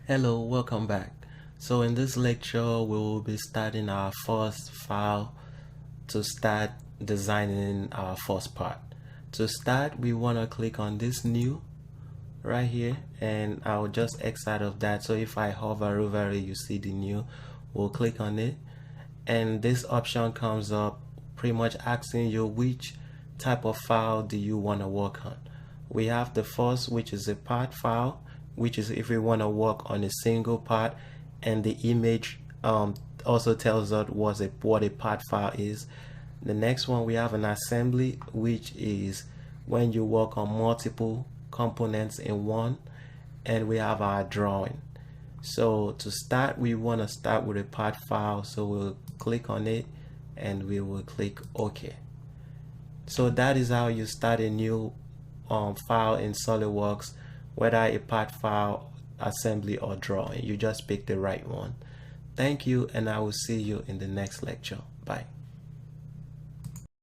Hello, welcome back. So in this lecture, we will be starting our first file to start designing our first part. To start, we want to click on this new right here, and I'll just X out of that. So if I hover over it, you see the new. We'll click on it, and this option comes up pretty much asking you which type of file do you want to work on. We have the first, which is a part file, which is if we want to work on a single part, and the image also tells us what a part file is. The next one, we have an assembly, which is when you work on multiple components in one, and we have our drawing. So to start, we want to start with a part file, so we'll click on it and we will click OK. So that is how you start a new file in SolidWorks, whether a part file, assembly, or drawing. You just pick the right one. Thank you, and I will see you in the next lecture. Bye.